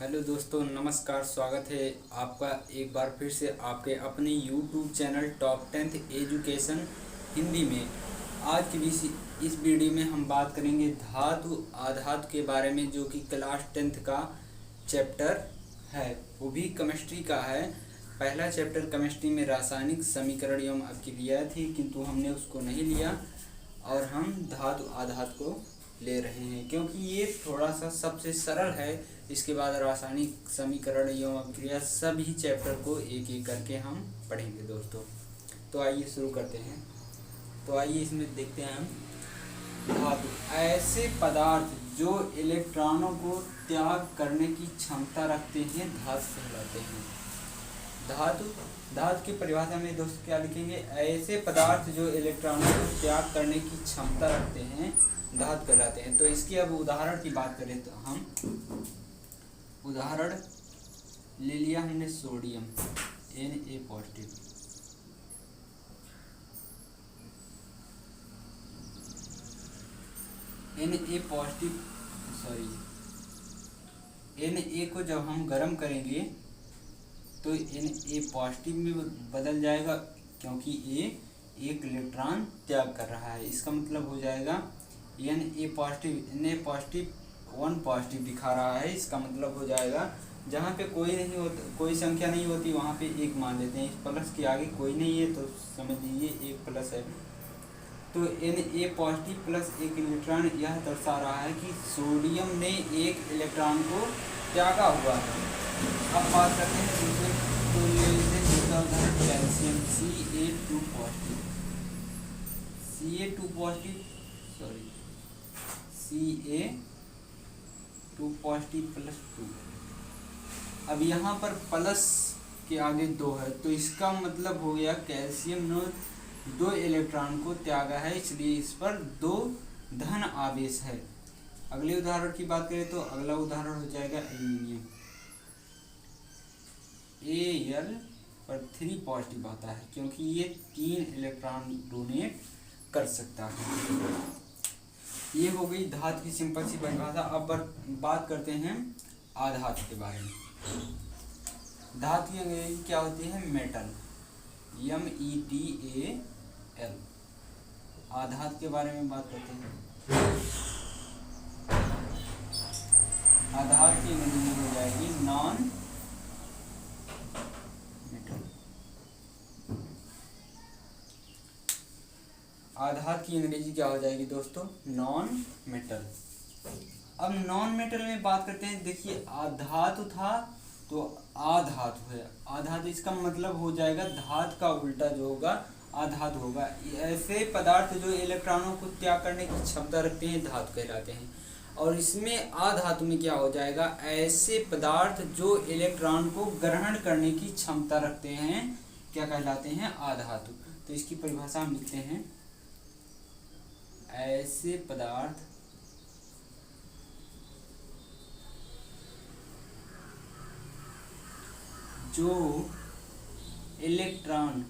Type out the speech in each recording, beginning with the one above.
Hello दोस्तों, नमस्कार। स्वागत है आपका एक बार फिर से आपके अपने YouTube channel top 10th education Hindi में। आज की इस वीडियो में हम बात करेंगे धातु आधातु के बारे में, जो कि क्लास 10th का चैप्टर है, वो भी केमिस्ट्री का है। पहला चैप्टर केमिस्ट्री में रासायनिक समीकरण एवं अभिक्रिया थी, किंतु हमने उसको नहीं लिया और हम धातु आधातु को ले रहे हैं क्योंकि ये थोड़ा सा सबसे सरल है। इसके बाद रासायनिक समीकरण एवं अभिक्रिया सभी चैप्टर को एक एक करके हम पढ़ेंगे दोस्तों। तो आइए शुरू करते हैं। तो आइए इसमें देखते हैं हम धातु ऐसे पदार्थ जो इलेक्ट्रॉनों को त्याग करने की क्षमता रखते हैं धातु कहलाते हैं। धातु की परिभाषा में दोस्तों क्या लिखेंगे? ऐसे पदार्थ जो इलेक्ट्रॉनों को त्याग करने की क्षमता रखते हैं धातु कहलाते हैं। तो इसकी अब उदाहरण की बात करें तो हम उदाहरण ले लिया हमने सोडियम Na पॉजिटिव। Na को जब हम गर्म करेंगे तो Na पॉजिटिव में बदल जाएगा, क्योंकि ये एक इलेक्ट्रॉन त्याग कर रहा है। इसका मतलब हो जाएगा Na पॉजिटिव 1 पॉजिटिव दिखा रहा है। इसका मतलब हो जाएगा जहाँ पे कोई संख्या नहीं होती वहाँ पे एक मान लेते हैं। इस प्लस के आगे कोई नहीं है तो समझ लीजिए एक प्लस है। तो Na पॉजिटिव प्लस एक इलेक्ट्रॉन यह दर्शा रहा है कि सोडियम ने एक इलेक्ट्रॉन को त्यागा हुआ है। अब बात करते हैं दूसरे, तो ले लेते हैं दूसरा उदाहरण calcium Ca2 positive. Ca2 positive plus 2। अब यहाँ पर प्लस के आगे 2 है, तो इसका मतलब हो गया कैल्शियम ने 2 इलेक्ट्रॉन को त्यागा है, इसलिए इस पर 2 धन आवेश है। अगले उदाहरण की बात करें तो अगला उदाहरण हो जाएगा एल्यूमिनियम। Al पर 3 पॉजिटिव आता है, क्योंकि ये 3 इलेक्ट्रॉन डोनेट कर सकता है। ये हो गई धातु की सिंपल सी परिभाषा। अब बात करते हैं आधातु के बारे में। धातु की अंग्रेजी क्या होती है? Metal, METAL। आधातु के बारे में बात करते हैं। आधातु की अंग्रेजी हो जाएगी नॉन मेटल। आधातु की अंग्रेजी क्या हो जाएगी दोस्तों? Non metal. अब नॉन मेटल में बात करते हैं। देखिए आधातु था तो आधातु है। आधातु इसका मतलब हो जाएगा धातु का उल्टा जो होगा आधातु होगा। ऐसे पदार्थ जो इलेक्ट्रॉनों को त्याग करने की क्षमता रखते हैं धातु कहलाते हैं। और इसमें आधातु में क्या हो जाएगा? ऐसे पदार्थ जो इलेक्ट्रॉन को ग्रहण करने की क्षमता रखते हैं क्या कहलाते हैं? आधातु। तो इसकी परिभाषा हम लिखते हैं। ऐसे पदार्थ जो इलेक्ट्रॉनों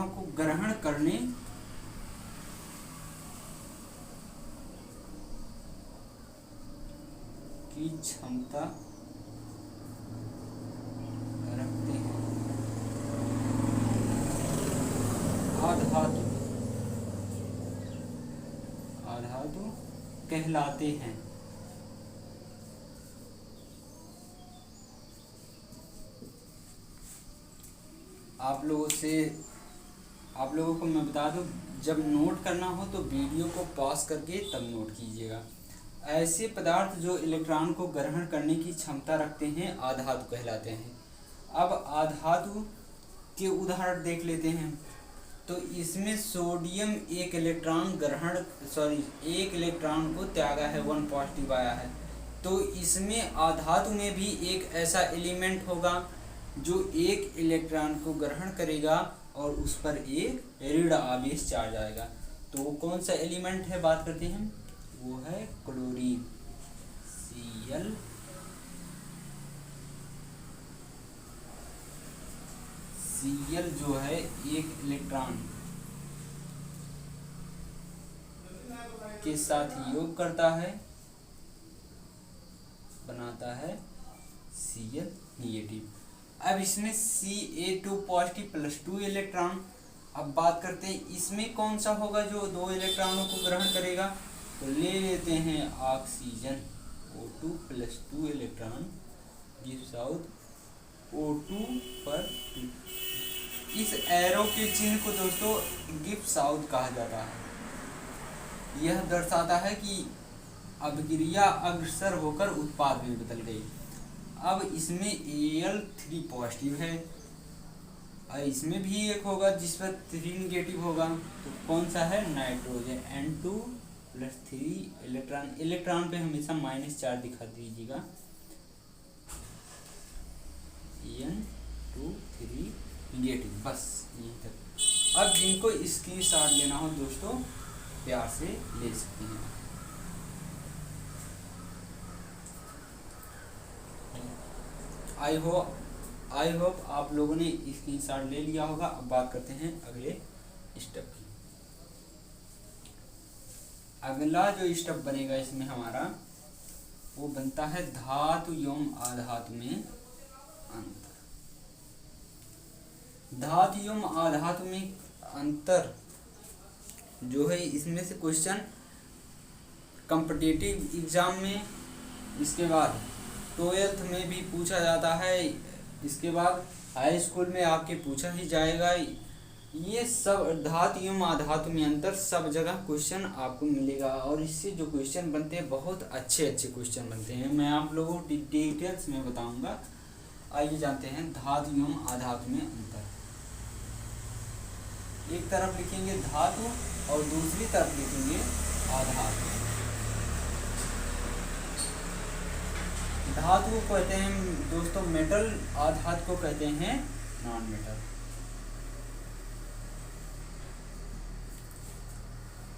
को ग्रहण करने की क्षमता रखते हैं आधातु कहलाते हैं। आप लोगों को मैं बता दूं, जब नोट करना हो तो वीडियो को पॉज करके तब नोट कीजिएगा। ऐसे पदार्थ जो इलेक्ट्रॉन को ग्रहण करने की क्षमता रखते हैं आधातु कहलाते हैं। अब आधातु के उदाहरण देख लेते हैं। तो इसमें सोडियम एक इलेक्ट्रॉन को त्यागा है, 1 पॉजिटिव आया है। तो इसमें आधातु में भी एक ऐसा एलिमेंट होगा जो एक इलेक्ट्रॉन को ग्रहण करेगा और उस पर एक ऋण आवेश चार्ज आएगा। तो वो कौन सा एलिमेंट है बात करते हैं, वो है क्लोरीन, Cl Cl जो है एक इलेक्ट्रॉन के साथ योग करता है, बनाता है Cl निगेटिव। अब इसमें Ca2 पॉजिटिव प्लस 2 इलेक्ट्रॉन। अब बात करते हैं इसमें कौन सा होगा जो 2 इलेक्ट्रॉनों को ग्रहण करेगा, तो ले लेते हैं oxygen. O2 plus 2 electron gives out O2 पर 2। इस एरो के चिन्ह को दोस्तों गिव्स आउट कहा जाता है। यह दर्शाता है कि अभिक्रिया अग्रसर होकर उत्पाद में बदल गई। अब इसमें Al3 पॉजिटिव है और इसमें भी एक होगा जिस पर 3 निगेटिव होगा, तो कौन सा है, nitrogen. N2 plus 3 electron, electron पे हमेशा माइनस चार्ज दिखा दीजिएगा। N2 3 निगेटिव, बस यहीं तक। अब जिनको स्क्रीनशॉट लेना हो दोस्तों प्यार से ले सकते हैं। आई होप आप लोगों ने स्क्रीनशॉट ले लिया होगा। अब बात करते हैं अगले स्टेप की। अगला जो स्टेप बनेगा इसमें हमारा वो बनता है धातु एवं अधातु में अंतर। धातु एवं अधातु में अंतर जो है इसमें से क्वेश्चन कॉम्पिटिटिव एग्जाम में, इसके बाद 12th में भी पूछा जाता है, इसके बाद हाई स्कूल में आके पूछा ही जाएगा। ये सब धातु एवं अधातु में अंतर सब जगह क्वेश्चन आपको मिलेगा और इससे जो क्वेश्चन बनते हैं बहुत अच्छे क्वेश्चन बनते हैं। मैं आप लोगों को डिटेल्स में बताऊंगा। आइए जानते हैं धातु एवं अधातु में अंतर। एक तरफ लिखेंगे धातु और दूसरी तरफ लिखेंगे अधातु। धातु को कहते हैं दोस्तों मेटल, अधातु को कहते हैं नॉन मेटल।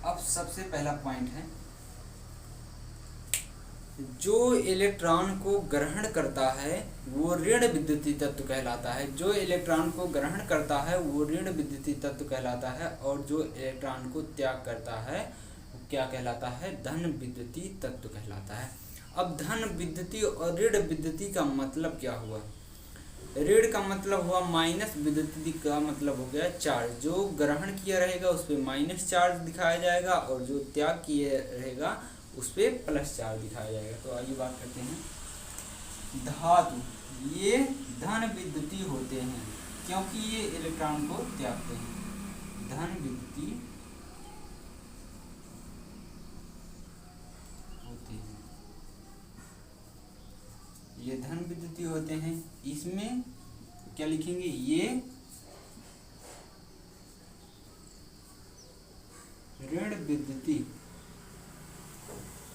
अब सबसे पहला पॉइंट है, जो इलेक्ट्रॉन को ग्रहण करता है वो ऋण विद्युतीय तत्व कहलाता है। जो इलेक्ट्रॉन को ग्रहण करता है वो ऋण विद्युतीय तत्व कहलाता है और जो इलेक्ट्रॉन को त्याग करता है वो क्या कहलाता है, धन विद्युतीय तत्व कहलाता है। अब धन विद्युतीय और ऋण विद्युतीय का मतलब क्या हुआ, ऋण का मतलब हुआ माइनस, विद्युतीय का मतलब हो गया चार्ज। जो ग्रहण किया रहेगा उस पर माइनस चार्ज दिखाया जाएगा और जो त्याग किया रहेगा उस पर प्लस चार्ज दिखाया जाएगा। तो आइए बात करते हैं धातु। ये धन विद्युतीय होते हैं क्योंकि ये इलेक्ट्रॉन को त्यागते हैं। धन विद्युतीय होते हैं, ये धन विद्युतीय होते हैं। इसमें क्या लिखेंगे, ये ऋण विद्युतीय,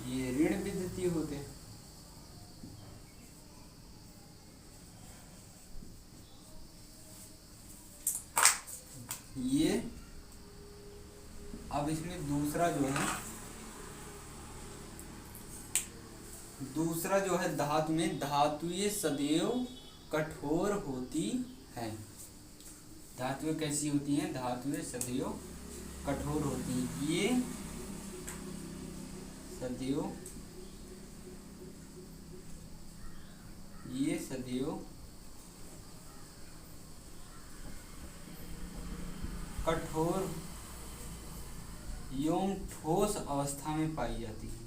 ये ऋण विद्युतीय होते हैं। ये अब इसमें दूसरा जो है धातु में, धातुएं सदैव कठोर होती हैं। धातुएं कैसी होती हैं, धातुएं सदैव कठोर होती हैं। ये सदैव कठोर एवं ठोस अवस्था में पाई जाती है।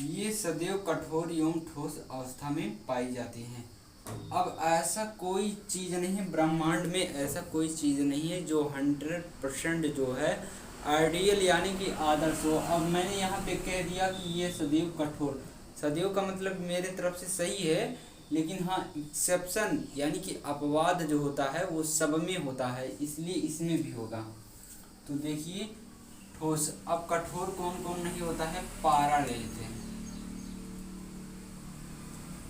ये सदैव कठोर एवं ठोस अवस्था में पाई जाती हैं। अब ऐसा कोई चीज नहीं है ब्रह्मांड में, ऐसा कोई चीज नहीं है जो 100% जो है आइडियल यानी कि आदर्श हो। अब मैंने यहाँ पे कह दिया कि ये सदैव कठोर, सदैव का मतलब मेरे तरफ से सही है, लेकिन हाँ एक्सेप्शन यानी कि अपवाद जो होता है वो सब में होता है, इसलिए इसमें भी होगा। तो देखिए ठोस, अब कठोर कौन कौन नहीं होता है, पारा ले लेते हैं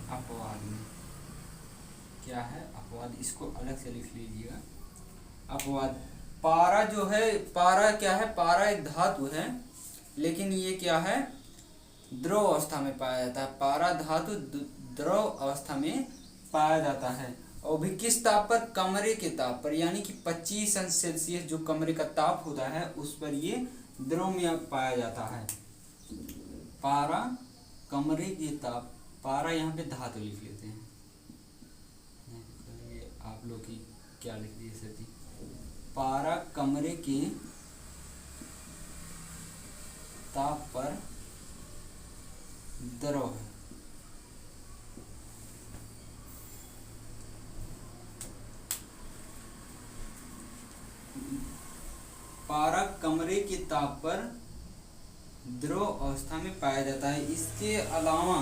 अपवाद में। क्या है अपवाद, इसको अलग से लिख लीजिएगा। अपवाद, पारा जो है, पारा क्या है, पारा एक धातु है लेकिन ये क्या है, द्रव अवस्था में पाया जाता है। पारा धातु द्रव अवस्था में पाया जाता है और भी किस ताप पर, कमरे के ताप पर, यानी कि 25 अंश सेल्सियस जो कमरे का ताप होता है उस पर ये द्रव में पाया जाता है। पारा कमरे के ताप, पारा यहाँ पे धातु लिख लेते हैं, ये आप लोग की क्या लिख दिए सती, पारा कमरे के ताप पर द्रव है। पारा कमरे के ताप पर द्रव अवस्था में पाया जाता है। इसके अलावा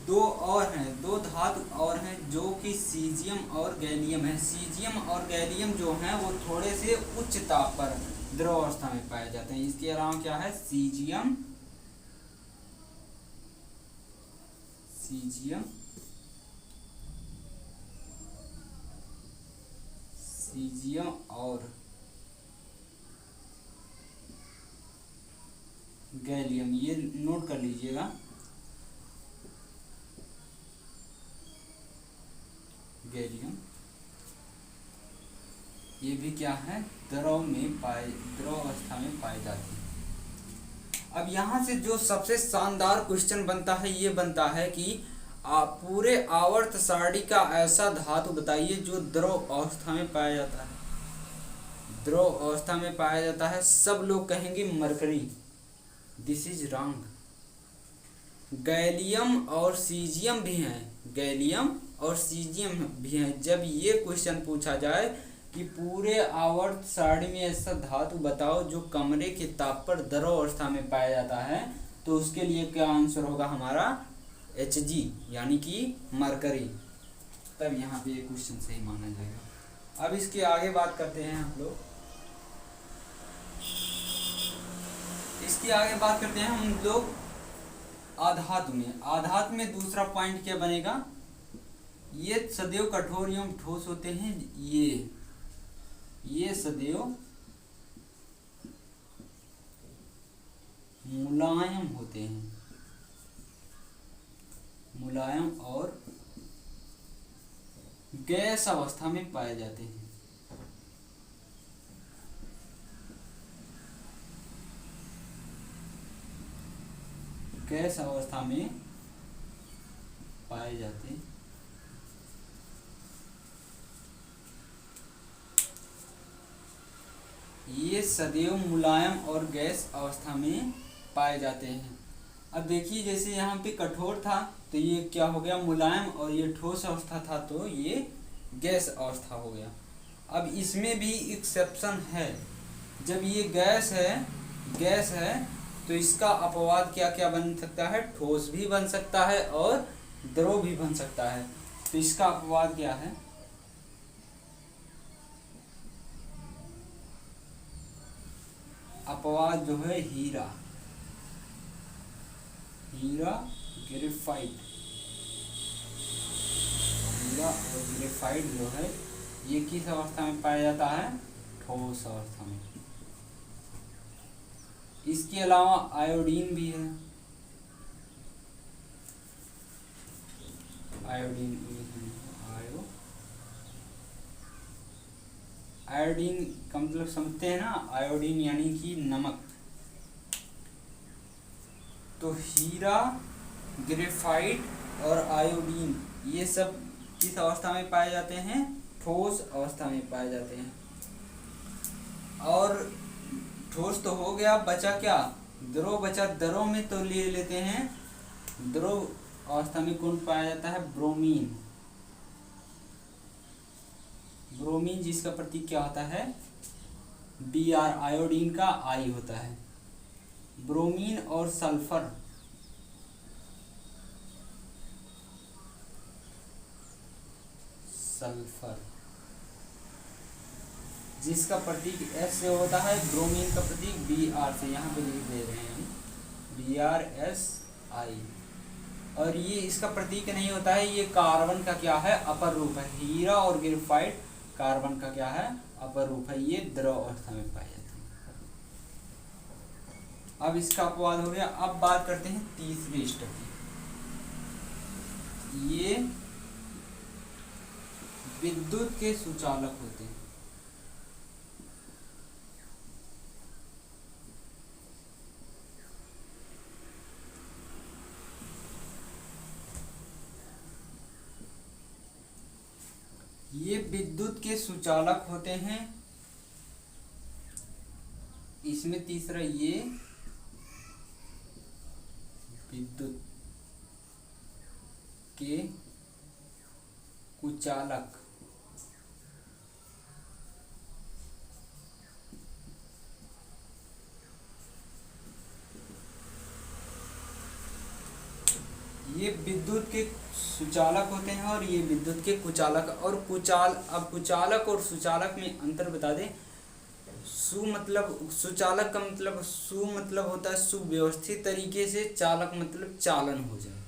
दो और हैं, दो धातु और हैं जो कि सीजियम और गैलियम है। सीजियम और गैलियम जो हैं वो थोड़े से उच्च ताप पर द्रव अवस्था में पाए जाते हैं। इसके अलावा क्या है, सीजियम, सीजियम, सीजियम और गैलियम, ये नोट कर लीजिएगा। गैलियम ये भी क्या है, द्रव अवस्था में पाई जाती है। अब यहाँ से जो सबसे शानदार क्वेश्चन बनता है ये बनता है कि आप पूरे आवर्त सारणी का ऐसा धातु बताइए जो द्रव अवस्था में पाया जाता है। द्रव अवस्था में पाया जाता है, सब लोग कहेंगे mercury, this is wrong. Gallium और सीजियम भी हैं, गैलियम और सीजियम भी हैं। जब ये क्वेश्चन पूछा जाए कि पूरे आवर्त सारणी में ऐसा धातु बताओ जो कमरे के ताप पर द्रव अवस्था में पाया जाता है, तो उसके लिए क्या आंसर होगा हमारा, Hg, यानी कि मरकरी। तब यहाँ पे ये क्वेश्चन सही माना जाएगा। अब इसके आगे बात करते हैं हम लोग, इसकी आगे बात करते हैं हम लोग आधातु में। आधातु में दूसरा पॉइंट क्या बनेगा, ये सदैव कठोर एवं ठोस होते हैं, ये सदैव मुलायम होते हैं, मुलायम और गैस अवस्था में पाए जाते हैं। गैस अवस्था में पाए जाते हैं। ये सदैव मुलायम और गैस अवस्था में पाए जाते हैं। अब देखिए जैसे यहाँ पे कठोर था तो ये क्या हो गया, मुलायम, और ये ठोस अवस्था था तो ये गैस अवस्था हो गया। अब इसमें भी एक्सेप्शन है, जब ये गैस है तो इसका अपवाद क्या क्या बन सकता है, ठोस भी बन सकता है और द्रव भी बन सकता है। तो इसका अपवाद क्या है, अपवाद जो है हीरा, ग्रेफाइट, हीरा और ग्रेफाइट जो है ये किस अवस्था में पाया जाता है, ठोस अवस्था में। इसके अलावा आयोडीन भी है, आयोडीन आयोडीन का मतलब समझते हैं ना, आयोडीन यानी कि नमक। तो हीरा, ग्रेफाइट और आयोडीन ये सब किस अवस्था में पाए जाते हैं, ठोस अवस्था में पाए जाते हैं। और ठोस तो हो गया, बचा क्या, द्रव बचा। द्रव में तो ले लेते हैं, द्रव अवस्था में कौन पाया जाता है, ब्रोमीन। ब्रोमीन जिसका प्रतीक क्या होता है, Br, आयोडीन का I होता है। ब्रोमीन और सल्फर, जिसका प्रतीक S से होता है, ब्रोमीन का प्रतीक Br से, यहाँ पे लिख दे रहे हैं Br, S, I। और ये इसका प्रतीक नहीं होता है, ये कार्बन का क्या है, अपर रूप है। हीरा और ग्रेफाइट कार्बन का क्या है, अपर रूप है। ये द्रव अवस्था में पाए जाते हैं। अब इसका अपवाद हो गया। अब बात करते हैं तीसरे स्टेप की। ये विद्युत के सुचालक होते हैं। ये विद्युत के सुचालक होते हैं। इसमें तीसरा ये विद्युत के कुचालक। ये विद्युत के सुचालक होते हैं और ये विद्युत के कुचालक। और अब कुचालक और सुचालक में अंतर बता दें। सुचालक का मतलब होता है सुव्यवस्थित तरीके से, चालक मतलब चालन हो जाए,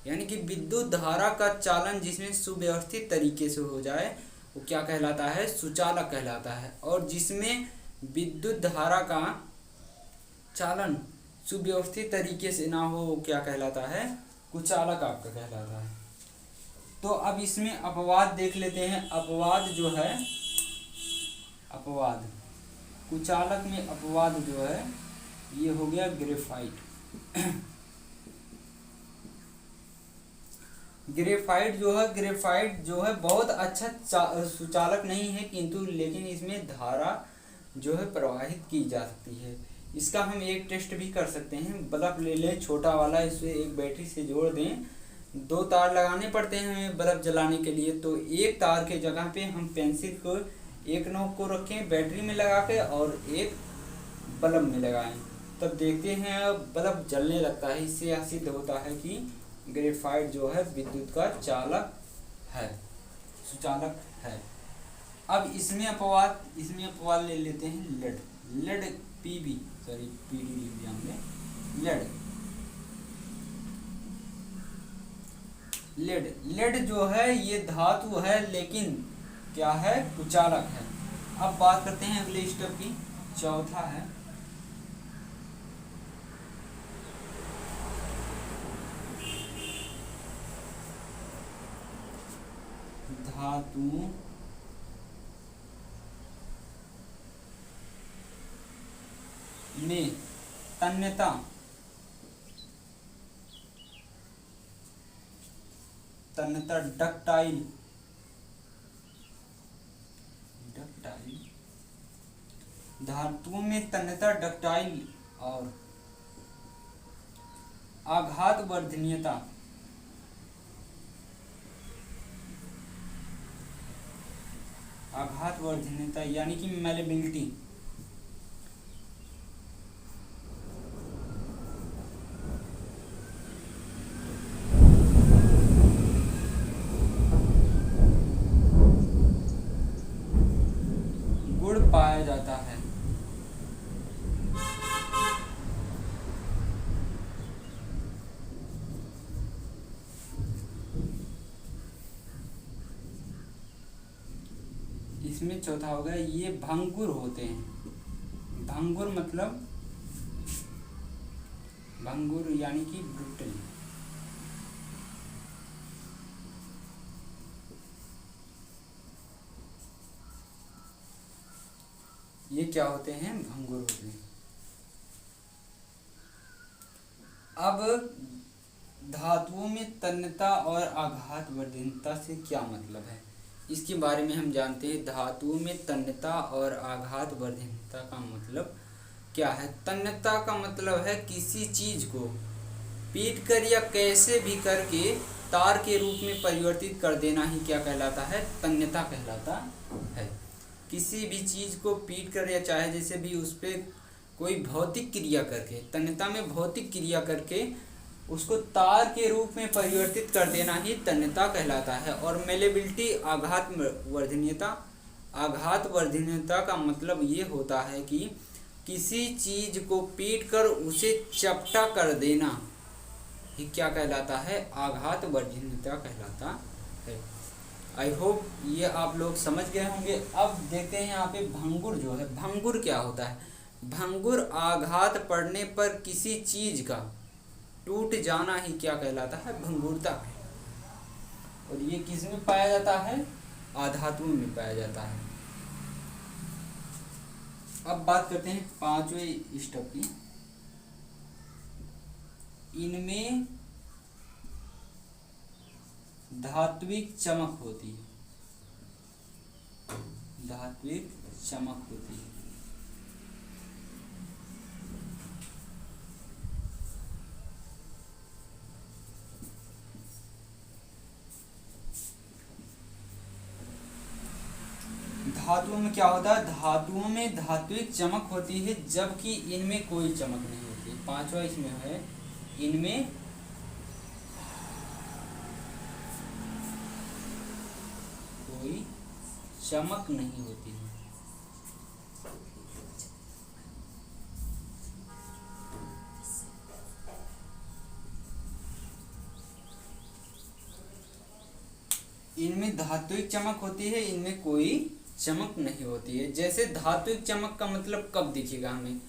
यानी कि विद्युत धारा का चालन जिसमें सुव्यवस्थित तरीके से हो जाए वो क्या कहलाता है, सुचालक कहलाता है। और जिसमें विद्युत धारा का चालन सुव्यवस्थित तरीके से ना हो वो क्या कहलाता है, कुचालक आपका कहलाता है। तो अब इसमें अपवाद देख लेते हैं। अपवाद जो है, अपवाद कुचालक में अपवाद जो है ये हो गया ग्रेफाइट। ग्रेफाइट जो है बहुत अच्छा सुचालक नहीं है, किंतु लेकिन इसमें धारा जो है प्रवाहित की जा सकती है। इसका हम एक टेस्ट भी कर सकते हैं। बल्ब ले लें छोटा वाला, इसे एक बैटरी से जोड़ दें। 2 तार लगाने पड़ते हैं हमें बल्ब जलाने के लिए। तो एक तार के जगह पे हम पेंसिल को एक नोक को रखें बैटरी में लगा के और एक बल्ब में लगाएं, तब देखते हैं बल्ब जलने लगता है। इससे यह सिद्ध होता है कि ग्रेफाइट जो है विद्युत का चालक है, सुचालक है। अब इसमें अपवाद ले लेते हैं लेड पीडी लेड जो है ये धातु है लेकिन क्या है, कुचालक है। अब बात करते हैं अगले स्टेप की। चौथा है धातु में तन्यता डक्टाइल धातुओं में तन्यता डक्टाइल और आघात वर्धनीयता यानी कि मैलेबिलिटी। गुण पाया जाता है। इसमें चौथा हो गया ये भंगुर होते हैं। भंगुर यानी कि ब्रिटल। ये क्या होते हैं, भंगुर होते हैं। अब धातुओं में तन्यता और आघात वर्धनीयता से क्या मतलब है, इसके बारे में हम जानते हैं। धातुओं में तन्यता और आघात वर्धनीयता का मतलब क्या है। तन्यता का मतलब है किसी चीज को पीट कर या कैसे भी करके तार के रूप में परिवर्तित कर देना ही क्या कहलाता है, तन्यता कहलाता है। किसी भी चीज को पीट कर या चाहे जैसे भी उस पर कोई भौतिक क्रिया करके, तन्यता में भौतिक क्रिया करके उसको तार के रूप में परिवर्तित कर देना ही तन्यता कहलाता है। और मेलेबिलिटी आघात वर्धनीयता का मतलब ये होता है कि किसी चीज को पीट कर उसे चपटा कर देना ये क्या कहलाता है, आघात वर्जनीयता कहलाता है। आई होप ये आप लोग समझ गए होंगे। अब देखते हैं यहाँ पे भंगुर जो है, भंगुर क्या होता है। भंगुर आघात पड़ने पर किसी चीज का टूट जाना ही क्या कहलाता है, भंगुरता है। और ये किस में पाया जाता है, आधातुओं में पाया जाता है। अब बात करते हैं पांचवें स्टेप की। इनमें धात्विक चमक होती है, धात्विक चमक होती है। धातुओं में क्या होता है, धातुओं में धात्विक चमक होती है जबकि इनमें कोई चमक नहीं होती। पांचवा इसमें है, इनमें कोई चमक नहीं होती है। इनमें धात्विक चमक होती है, इनमें कोई चमक नहीं होती है। जैसे धात्विक चमक का मतलब कब दिखेगा हमें,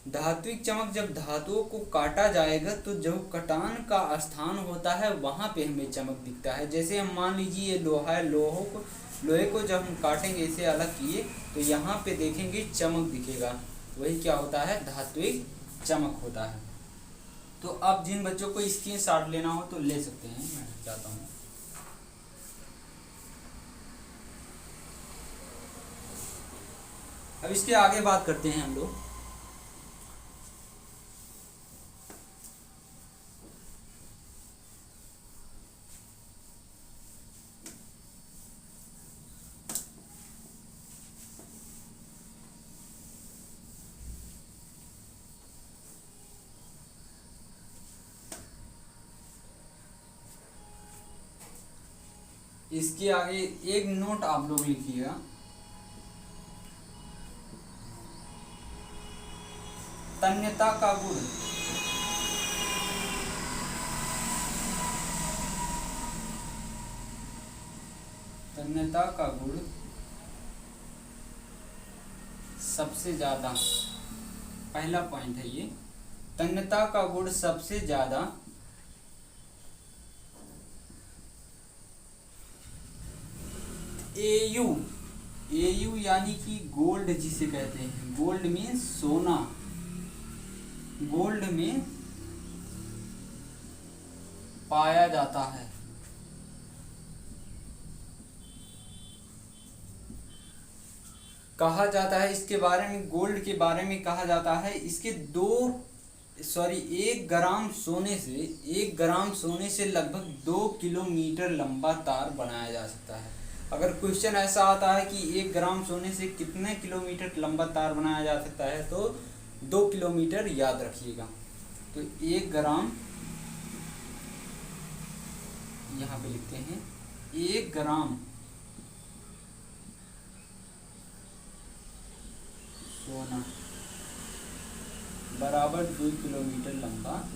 धात्विक चमक जब धातुओं को काटा जाएगा तो जो कटान का स्थान होता है वहां पे हमें चमक दिखता है। जैसे हम मान लीजिए ये लोहा है, लोहे को जब हम काटेंगे, इसे अलग किए तो यहाँ पे देखेंगे चमक दिखेगा, वही क्या होता है, धात्विक चमक होता है। तो अब जिन बच्चों को स्क्रीनशॉट लेना हो तो ले सकते हैं, मैं चाहता हूँ। अब इसके आगे बात करते हैं हम लोग। इसके आगे एक नोट आप लोग लिखिएगा, तन्यता का गुण, तन्यता का गुण सबसे ज्यादा, पहला पॉइंट है ये, तन्यता का गुण सबसे ज्यादा एयू, एयू यानी कि गोल्ड जिसे कहते हैं, गोल्ड मीन्स सोना, गोल्ड में पाया जाता है। कहा जाता है इसके बारे में, गोल्ड के बारे में कहा जाता है, इसके 1 ग्राम सोने से, 1 ग्राम सोने से लगभग 2 किलोमीटर लंबा तार बनाया जा सकता है। अगर क्वेश्चन ऐसा आता है कि 1 ग्राम सोने से कितने किलोमीटर लंबा तार बनाया जा सकता है, तो 2 किलोमीटर याद रखिएगा। तो 1 ग्राम, यहाँ पे लिखते हैं 1 ग्राम सोना बराबर 2 किलोमीटर लंबा।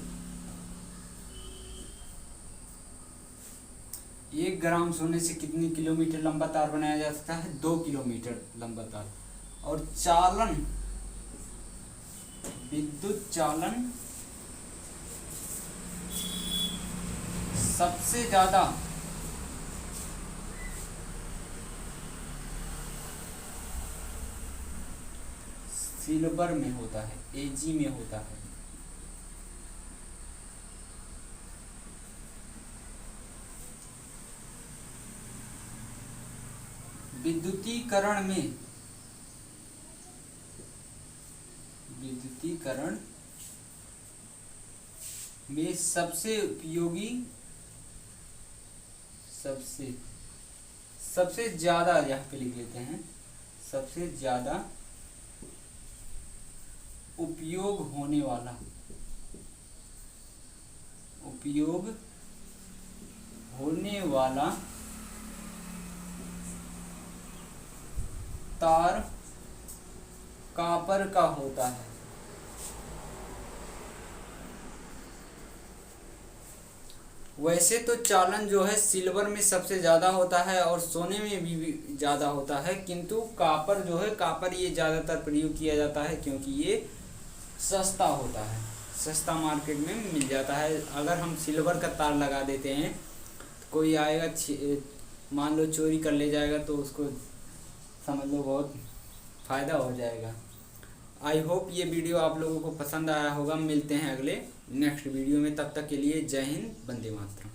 1 ग्राम सोने से कितनी किलोमीटर लंबा तार बनाया जा सकता है, 2 किलोमीटर लंबा तार। और चालन, विद्युत चालन सबसे ज्यादा सिल्वर में होता है, एजी में होता है। विद्युतीकरण में सबसे उपयोगी, सबसे ज्यादा, यहाँ पे लिख लेते हैं, सबसे ज्यादा उपयोग होने वाला तार कॉपर का होता है। वैसे तो चालन जो है सिल्वर में सबसे ज़्यादा होता है और सोने में भी ज़्यादा होता है, किंतु कापर जो है, कापर ये ज़्यादातर प्रयोग किया जाता है क्योंकि ये सस्ता होता है, सस्ता मार्केट में मिल जाता है। अगर हम सिल्वर का तार लगा देते हैं तो कोई आएगा मान लो चोरी कर ले जाएगा तो उसको समझ लो बहुत फ़ायदा हो जाएगा। आई होप ये वीडियो आप लोगों को पसंद आया होगा। मिलते हैं अगले नेक्स्ट वीडियो में, तब तक के लिए जय हिंद, वंदे मातरम।